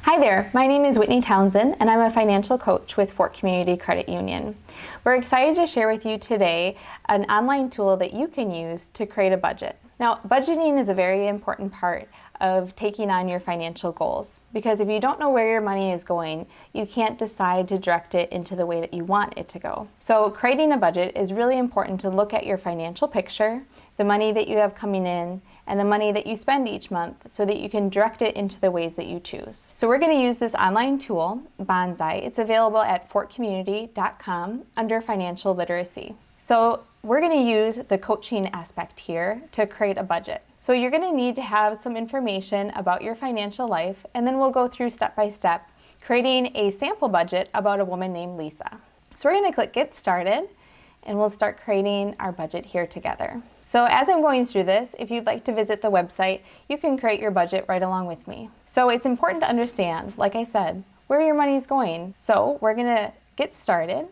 Hi there, my name is Whitney Townsend and I'm a financial coach with Fort Community Credit Union. We're excited to share with you today an online tool that you can use to create a budget. Now, budgeting is a very important part of taking on your financial goals because if you don't know where your money is going, you can't decide to direct it into the way that you want it to go. So creating a budget is really important to look at your financial picture, the money that you have coming in, and the money that you spend each month so that you can direct it into the ways that you choose. So we're going to use this online tool, Bonsai. It's available at fortcommunity.com under financial literacy. So we're going to use the coaching aspect here to create a budget. So you're going to need to have some information about your financial life, and then we'll go through step by step creating a sample budget about a woman named Lisa. So we're going to click Get Started, and we'll start creating our budget here together. So as I'm going through this, if you'd like to visit the website, you can create your budget right along with me. So it's important to understand, like I said, where your money is going. So we're going to get started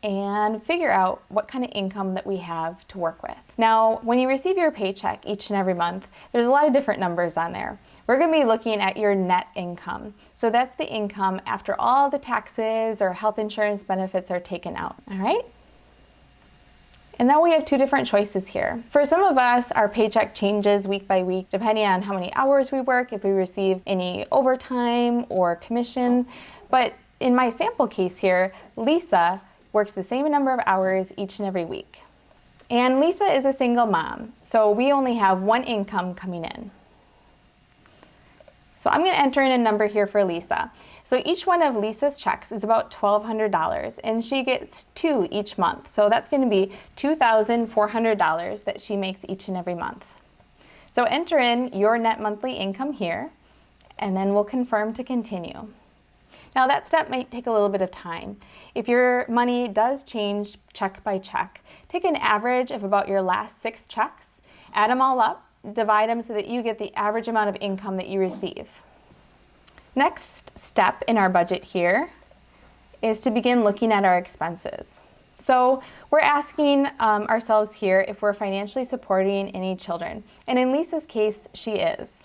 and figure out what kind of income that we have to work with. Now, when you receive your paycheck each and every month, there's a lot of different numbers on there. We're going to be looking at your net income. So that's the income after all the taxes or health insurance benefits are taken out, all right? And now we have two different choices here. For some of us, our paycheck changes week by week depending on how many hours we work, if we receive any overtime or commission. But in my sample case here, Lisa works the same number of hours each and every week. And Lisa is a single mom, so we only have one income coming in. So I'm going to enter in a number here for Lisa. So each one of Lisa's checks is about $1,200, and she gets two each month. So that's going to be $2,400 that she makes each and every month. So enter in your net monthly income here, and then we'll confirm to continue. Now that step might take a little bit of time. If your money does change check by check, take an average of about your last 6 checks, add them all up, divide them so that you get the average amount of income that you receive. Next step in our budget here is to begin looking at our expenses. So we're asking ourselves here if we're financially supporting any children. And in Lisa's case, she is.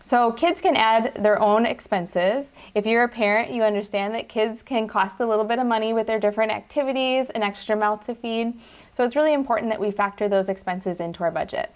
So kids can add their own expenses. If you're a parent, you understand that kids can cost a little bit of money with their different activities, an extra mouth to feed. So it's really important that we factor those expenses into our budget.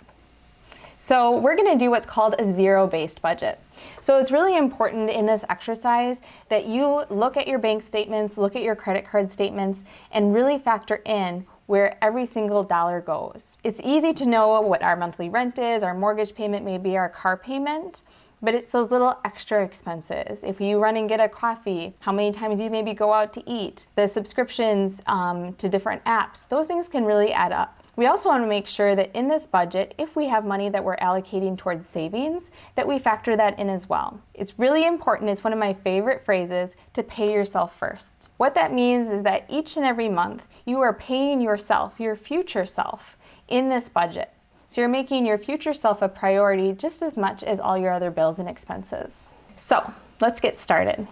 So we're going to do what's called a zero-based budget. So it's really important in this exercise that you look at your bank statements, look at your credit card statements, and really factor in where every single dollar goes. It's easy to know what our monthly rent is, our mortgage payment, maybe our car payment, but it's those little extra expenses. If you run and get a coffee, how many times you maybe go out to eat, the subscriptions to different apps, those things can really add up. We also want to make sure that in this budget, if we have money that we're allocating towards savings, that we factor that in as well. It's really important, it's one of my favorite phrases, to pay yourself first. What that means is that each and every month, you are paying yourself, your future self, in this budget. So you're making your future self a priority just as much as all your other bills and expenses. So let's get started.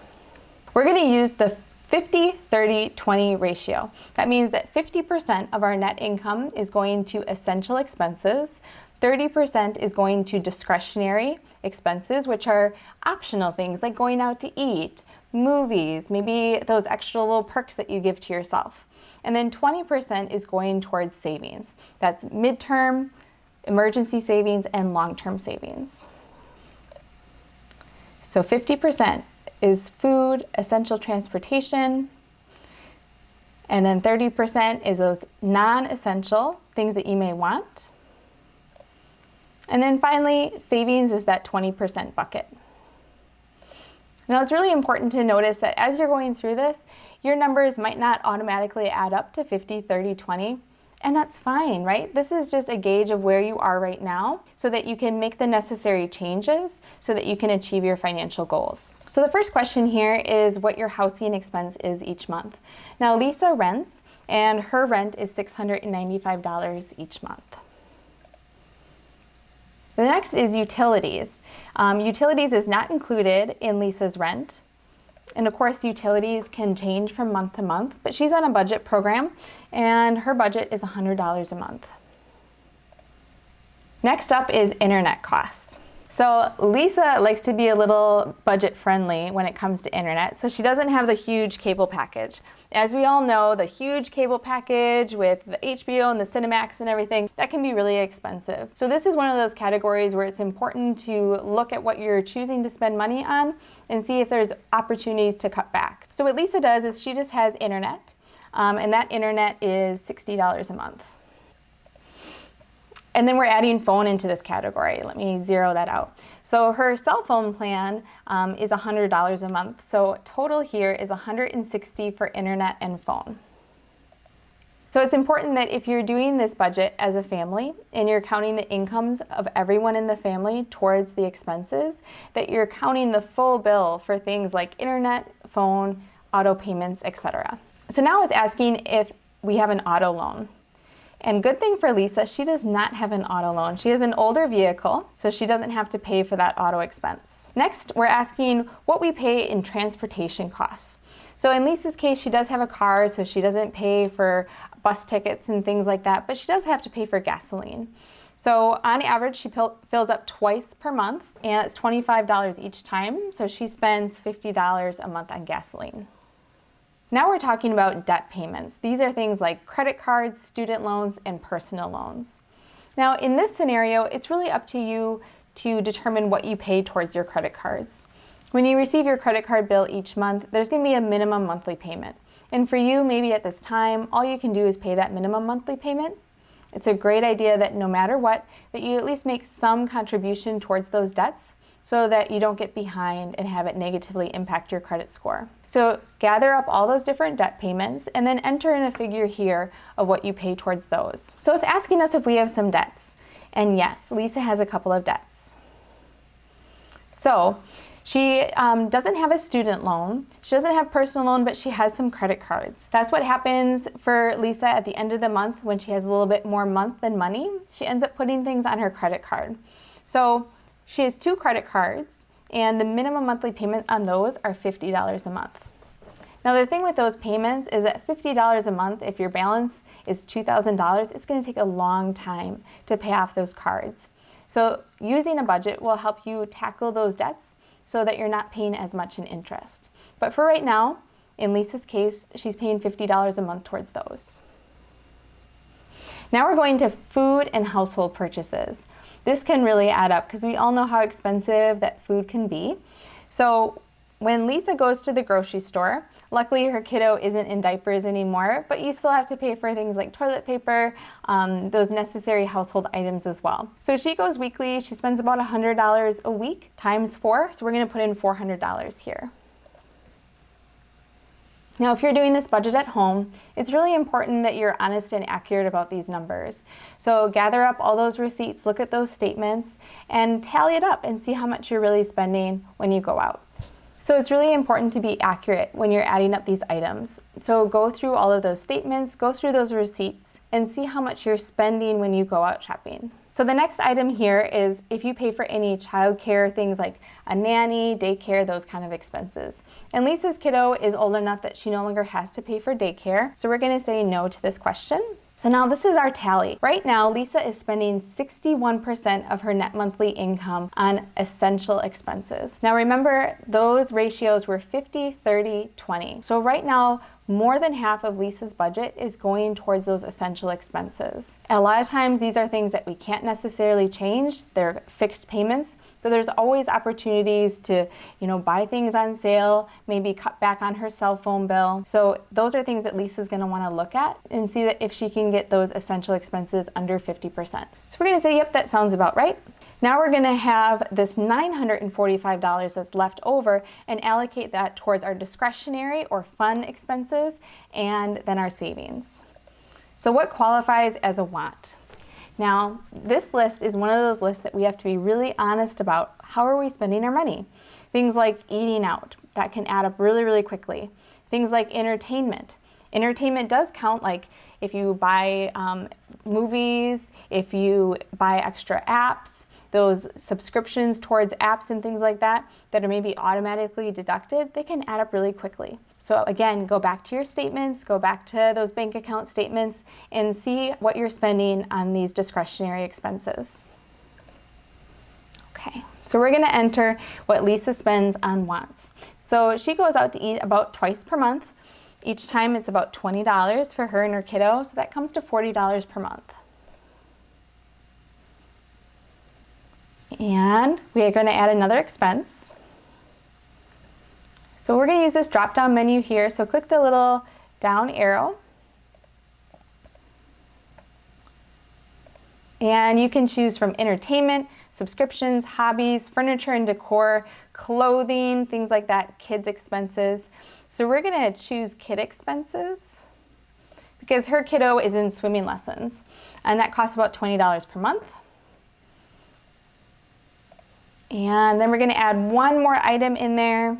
We're going to use the 50-30-20 ratio. That means that 50% of our net income is going to essential expenses, 30% is going to discretionary expenses, which are optional things like going out to eat, movies, maybe those extra little perks that you give to yourself. And then 20% is going towards savings. That's midterm, emergency savings, and long-term savings. So 50% is food, essential transportation, and then 30% is those non-essential things that you may want. And then finally, savings is that 20% bucket. Now it's really important to notice that as you're going through this, your numbers might not automatically add up to 50, 30, 20, and that's fine, right? This is just a gauge of where you are right now so that you can make the necessary changes so that you can achieve your financial goals. So the first question here is what your housing expense is each month. Now Lisa rents, and her rent is $695 each month. The next is utilities. Utilities is not included in Lisa's rent. And of course, utilities can change from month to month, but she's on a budget program and her budget is $100 a month. Next up is internet costs. So Lisa likes to be a little budget friendly when it comes to internet, so she doesn't have the huge cable package. As we all know, the huge cable package with the HBO and the Cinemax and everything, that can be really expensive. So this is one of those categories where it's important to look at what you're choosing to spend money on and see if there's opportunities to cut back. So what Lisa does is she just has internet, and that internet is $60 a month. And then we're adding phone into this category. Let me zero that out. So her cell phone plan is $100 a month. So total here is $160 for internet and phone. So it's important that if you're doing this budget as a family and you're counting the incomes of everyone in the family towards the expenses, that you're counting the full bill for things like internet, phone, auto payments, etc. So now it's asking if we have an auto loan. And good thing for Lisa, she does not have an auto loan. She has an older vehicle, so she doesn't have to pay for that auto expense. Next, we're asking what we pay in transportation costs. So in Lisa's case, she does have a car, so she doesn't pay for bus tickets and things like that, but she does have to pay for gasoline. So on average, she fills up twice per month, and it's $25 each time, so she spends $50 a month on gasoline. Now we're talking about debt payments. These are things like credit cards, student loans, and personal loans. Now in this scenario, it's really up to you to determine what you pay towards your credit cards. When you receive your credit card bill each month, there's going to be a minimum monthly payment. And for you, maybe at this time, all you can do is pay that minimum monthly payment. It's a great idea that no matter what, that you at least make some contribution towards those debts so that you don't get behind and have it negatively impact your credit score. So gather up all those different debt payments and then enter in a figure here of what you pay towards those. So it's asking us if we have some debts. And yes, Lisa has a couple of debts. So she doesn't have a student loan, she doesn't have personal loan, but she has some credit cards. That's what happens for Lisa at the end of the month when she has a little bit more month than money. She ends up putting things on her credit card. So she has 2 credit cards, and the minimum monthly payment on those are $50 a month. Now the thing with those payments is that $50 a month, if your balance is $2,000, it's going to take a long time to pay off those cards. So using a budget will help you tackle those debts so that you're not paying as much in interest. But for right now, in Lisa's case, she's paying $50 a month towards those. Now we're going to food and household purchases. This can really add up because we all know how expensive that food can be. So when Lisa goes to the grocery store, luckily her kiddo isn't in diapers anymore, but you still have to pay for things like toilet paper, those necessary household items as well. So she goes weekly, she spends about $100 a week times 4, so we're going to put in $400 here. Now, if you're doing this budget at home, it's really important that you're honest and accurate about these numbers. So gather up all those receipts, look at those statements, and tally it up and see how much you're really spending when you go out. So it's really important to be accurate when you're adding up these items. So go through all of those statements, go through those receipts, and see how much you're spending when you go out shopping. So the next item here is if you pay for any childcare, things like a nanny, daycare, those kind of expenses. And Lisa's kiddo is old enough that she no longer has to pay for daycare, so we're going to say no to this question. So now this is our tally. Right now, Lisa is spending 61% of her net monthly income on essential expenses. Now remember, those ratios were 50, 30, 20. So right now, more than half of Lisa's budget is going towards those essential expenses. And a lot of times these are things that we can't necessarily change. They're fixed payments, but there's always opportunities to, buy things on sale, maybe cut back on her cell phone bill. So those are things that Lisa's going to want to look at and see that if she can get those essential expenses under 50%. So we're going to say, yep, that sounds about right. Now we're going to have this $945 that's left over and allocate that towards our discretionary or fun expenses and then our savings. So what qualifies as a want? Now, this list is one of those lists that we have to be really honest about. How are we spending our money? Things like eating out, that can add up really, really quickly. Things like entertainment. Entertainment does count, like if you buy movies, if you buy extra apps, those subscriptions towards apps and things like that are maybe automatically deducted, they can add up really quickly. So again, go back to your statements, go back to those bank account statements and see what you're spending on these discretionary expenses. Okay, so we're gonna enter what Lisa spends on wants. So she goes out to eat about twice per month. Each time it's about $20 for her and her kiddo, so that comes to $40 per month. And we are going to add another expense. So we're going to use this drop-down menu here, so click the little down arrow. And you can choose from entertainment, subscriptions, hobbies, furniture and decor, clothing, things like that, kids expenses. So we're gonna choose kid expenses because her kiddo is in swimming lessons and that costs about $20 per month. And then we're gonna add one more item in there.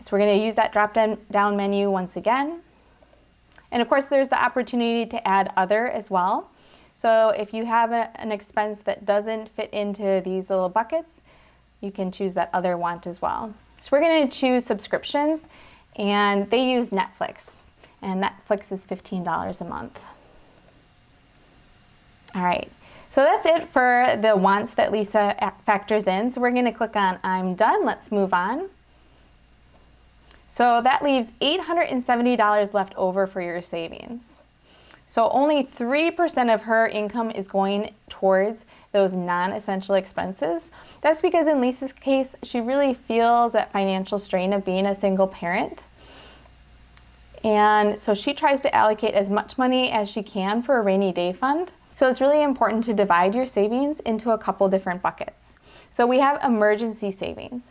So we're gonna use that drop down menu once again. And of course there's the opportunity to add other as well. So if you have an expense that doesn't fit into these little buckets, you can choose that other want as well. So we're going to choose subscriptions, and they use Netflix, and Netflix is $15 a month. All right, so that's it for the wants that Lisa factors in. So we're going to click on I'm done. Let's move on. So that leaves $870 left over for your savings. So only 3% of her income is going towards those non-essential expenses. That's because in Lisa's case, she really feels that financial strain of being a single parent. And so she tries to allocate as much money as she can for a rainy day fund. So it's really important to divide your savings into a couple different buckets. So we have emergency savings.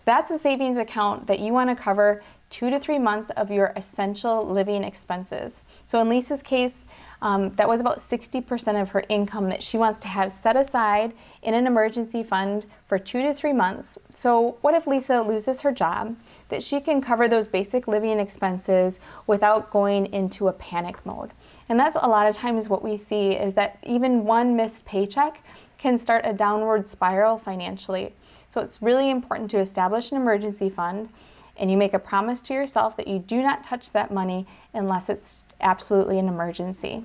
That's a savings account that you want to cover 2 to 3 months of your essential living expenses. So in Lisa's case, that was about 60% of her income that she wants to have set aside in an emergency fund for 2 to 3 months. So what if Lisa loses her job? That she can cover those basic living expenses without going into a panic mode. And that's a lot of times what we see is that even one missed paycheck can start a downward spiral financially. So it's really important to establish an emergency fund, and you make a promise to yourself that you do not touch that money unless it's absolutely an emergency.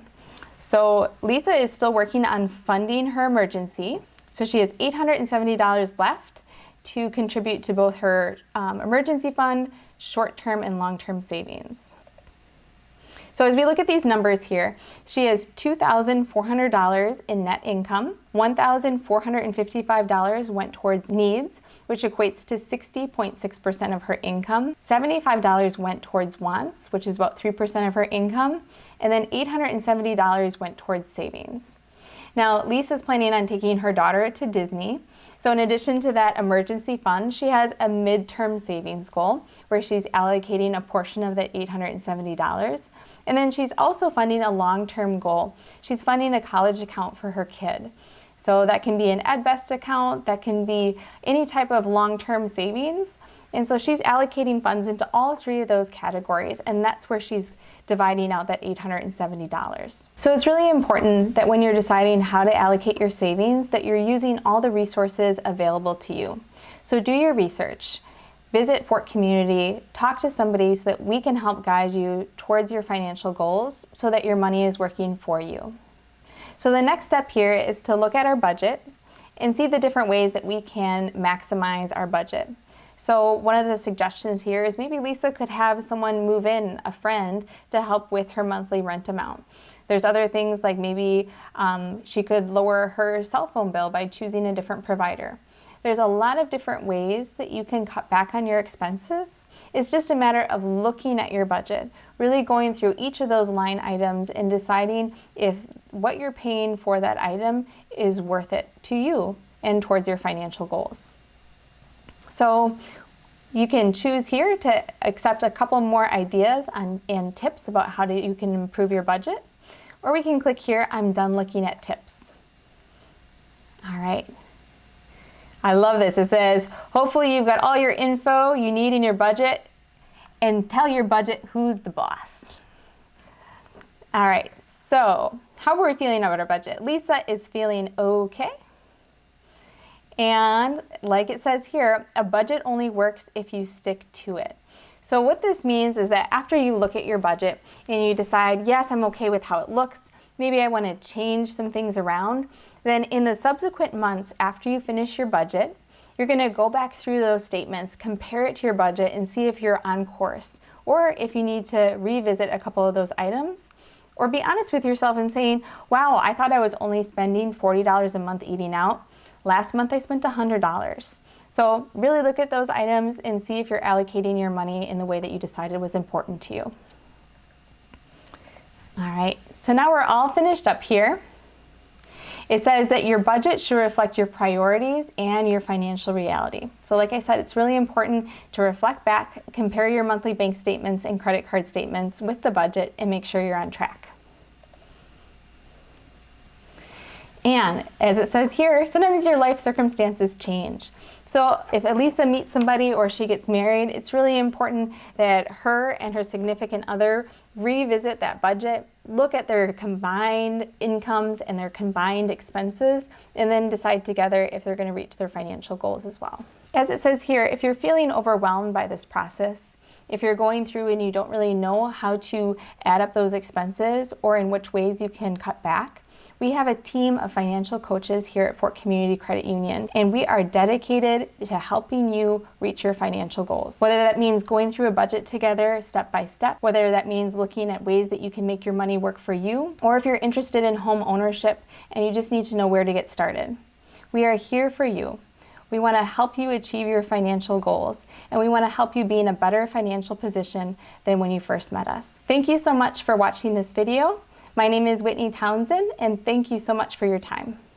So Lisa is still working on funding her emergency. So she has $870 left to contribute to both her emergency fund, short-term and long-term savings. So as we look at these numbers here, she has $2,400 in net income, $1,455 went towards needs, which equates to 60.6% of her income. $75 went towards wants, which is about 3% of her income, and then $870 went towards savings. Now, Lisa's planning on taking her daughter to Disney. So in addition to that emergency fund, she has a midterm savings goal where she's allocating a portion of that $870. And then she's also funding a long-term goal. She's funding a college account for her kid. So that can be an EdVest account, that can be any type of long-term savings. And so she's allocating funds into all three of those categories, and that's where she's dividing out that $870. So it's really important that when you're deciding how to allocate your savings, that you're using all the resources available to you. So do your research. Visit Fort Community, talk to somebody so that we can help guide you towards your financial goals so that your money is working for you. So the next step here is to look at our budget and see the different ways that we can maximize our budget. So one of the suggestions here is maybe Lisa could have someone move in, a friend, to help with her monthly rent amount. There's other things like maybe she could lower her cell phone bill by choosing a different provider. There's a lot of different ways that you can cut back on your expenses. It's just a matter of looking at your budget, really going through each of those line items and deciding if what you're paying for that item is worth it to you and towards your financial goals. So you can choose here to accept a couple more ideas and tips about how you can improve your budget, or we can click here, I'm done looking at tips. All right. I love this. It says, hopefully you've got all your info you need in your budget, and tell your budget who's the boss. All right, so how are we feeling about our budget? Lisa is feeling okay. And like it says here, a budget only works if you stick to it. So what this means is that after you look at your budget and you decide, yes, I'm okay with how it looks, maybe I want to change some things around, Then in the subsequent months after you finish your budget, you're going to go back through those statements, compare it to your budget, and see if you're on course, or if you need to revisit a couple of those items, or be honest with yourself and saying, wow, I thought I was only spending $40 a month eating out. Last month I spent $100. So really look at those items and see if you're allocating your money in the way that you decided was important to you. All right, so now we're all finished up here. It says that your budget should reflect your priorities and your financial reality. So like I said, it's really important to reflect back, compare your monthly bank statements and credit card statements with the budget, and make sure you're on track. And as it says here, sometimes your life circumstances change. So if Elisa meets somebody or she gets married, it's really important that her and her significant other revisit that budget, look at their combined incomes and their combined expenses, and then decide together if they're going to reach their financial goals as well. As it says here, if you're feeling overwhelmed by this process, if you're going through and you don't really know how to add up those expenses or in which ways you can cut back, we have a team of financial coaches here at Fort Community Credit Union, and we are dedicated to helping you reach your financial goals. Whether that means going through a budget together step by step, whether that means looking at ways that you can make your money work for you, or if you're interested in home ownership and you just need to know where to get started. We are here for you. We want to help you achieve your financial goals, and we want to help you be in a better financial position than when you first met us. Thank you so much for watching this video. My name is Whitney Townsend, and thank you so much for your time.